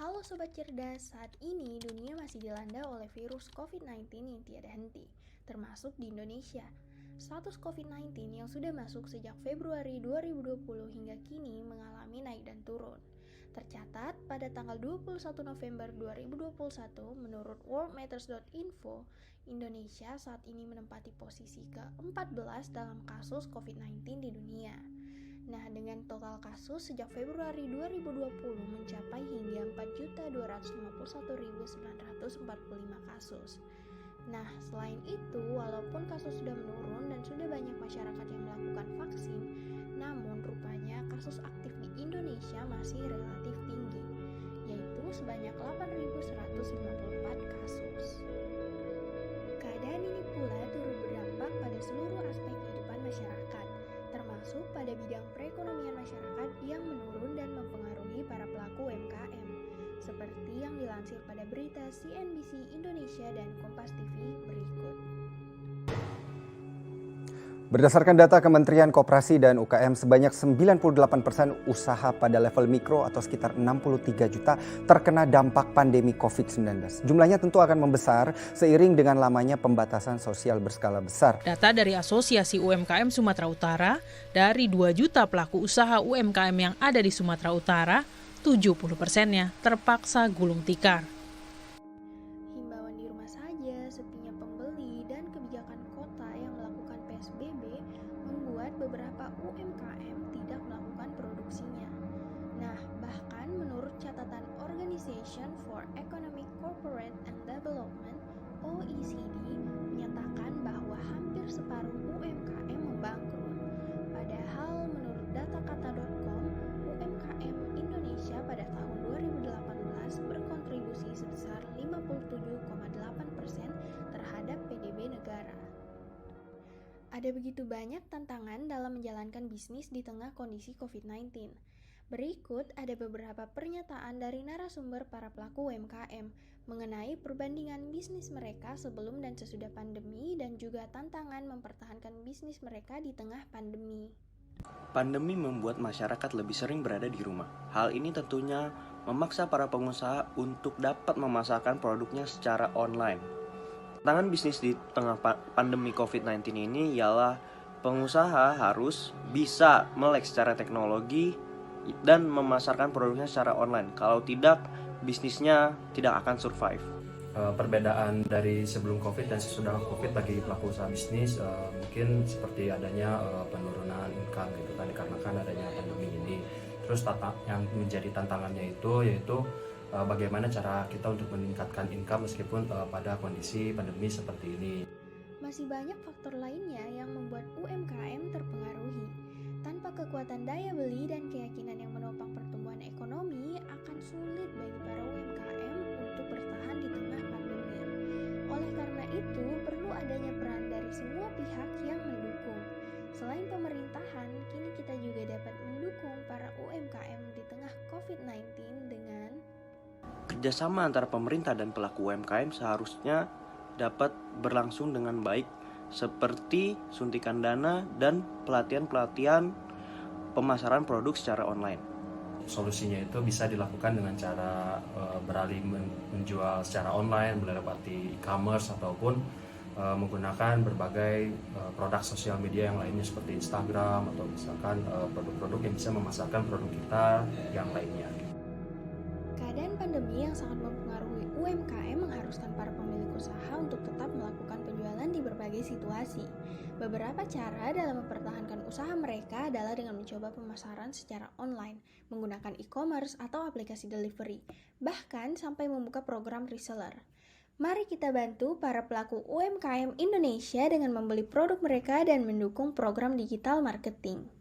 Halo Sobat Cerdas, saat ini dunia masih dilanda oleh virus COVID-19 yang tiada henti, termasuk di Indonesia. Status COVID-19 yang sudah masuk sejak Februari 2020 hingga kini mengalami naik dan turun. Tercatat pada tanggal 21 November 2021 menurut worldmatters.info, Indonesia saat ini menempati posisi ke-14 dalam kasus COVID-19 di dunia. Nah, dengan total kasus sejak Februari 2020 mencapai hingga 4.251.945 kasus. Nah, selain itu, walaupun kasus sudah menurun dan sudah banyak masyarakat yang melakukan vaksin, namun rupanya kasus aktif di Indonesia masih relatif tinggi, yaitu sebanyak 8.154 kasus. Keadaan ini pula turut berdampak pada seluruh aspek kehidupan masyarakat, termasuk pada bidang perekonomian masyarakat yang menurun dan mempengaruhi para pelaku UMKM, seperti yang dilansir pada berita CNBC Indonesia dan Kompas TV berikut. Berdasarkan data Kementerian Koperasi dan UKM, sebanyak 98% usaha pada level mikro atau sekitar 63 juta terkena dampak pandemi COVID-19. Jumlahnya tentu akan membesar seiring dengan lamanya pembatasan sosial berskala besar. Data dari Asosiasi UMKM Sumatera Utara, dari 2 juta pelaku usaha UMKM yang ada di Sumatera Utara, 70%-nya terpaksa gulung tikar. Himbauan di rumah saja, sepinya pembeli, dan kebijakan kota yang melakukan PSBB membuat beberapa UMKM tidak melakukan produksinya. Nah, bahkan menurut catatan Organization for Economic Cooperation and Development (OECD) menyatakan bahwa hampir separuh UMKM membangkrut. Padahal menurut data kata.com, UMKM Indonesia pada tahun 2018 berkontribusi sebesar 57,8% terhadap PDB negara. Ada begitu banyak tantangan dalam menjalankan bisnis di tengah kondisi COVID-19. Berikut ada beberapa pernyataan dari narasumber para pelaku UMKM mengenai perbandingan bisnis mereka sebelum dan sesudah pandemi dan juga tantangan mempertahankan bisnis mereka di tengah pandemi. Pandemi membuat masyarakat lebih sering berada di rumah. Hal ini tentunya memaksa para pengusaha untuk dapat memasarkan produknya secara online. Tantangan bisnis di tengah pandemi COVID-19 ini ialah pengusaha harus bisa melek secara teknologi dan memasarkan produknya secara online. Kalau tidak, bisnisnya tidak akan survive. Perbedaan dari sebelum COVID dan sesudah COVID bagi pelaku usaha bisnis mungkin seperti adanya penurunan income gitu kan, dikarenakan adanya pandemi ini. Terus yang menjadi tantangannya itu yaitu bagaimana cara kita untuk meningkatkan income meskipun pada kondisi pandemi seperti ini. Masih banyak faktor lainnya yang membuat UMKM terpengaruhi. Tanpa kekuatan daya beli dan keyakinan yang menopang pertumbuhan ekonomi, akan sulit bagi para UMKM untuk bertahan di tengah pandemi. Oleh karena itu, perlu adanya peran dari semua pihak yang mendukung. Selain pemerintahan, kini kita juga dapat mendukung para UMKM di tengah COVID-19 dengan Kerjasama antara pemerintah dan pelaku UMKM seharusnya dapat berlangsung dengan baik, seperti suntikan dana dan pelatihan-pelatihan pemasaran produk secara online. Solusinya itu bisa dilakukan dengan cara beralih menjual secara online melalui e-commerce ataupun menggunakan berbagai produk sosial media yang lainnya seperti Instagram atau misalkan produk-produk yang bisa memasarkan produk kita yang lainnya. keadaan pandemi yang sangat mempengaruhi UMKM mengharuskan para pemilik usaha untuk tetap melakukan penjualan di berbagai situasi. Beberapa cara dalam mempertahankan usaha mereka adalah dengan mencoba pemasaran secara online, menggunakan e-commerce atau aplikasi delivery, bahkan sampai membuka program reseller. Mari kita bantu para pelaku UMKM Indonesia dengan membeli produk mereka dan mendukung program digital marketing.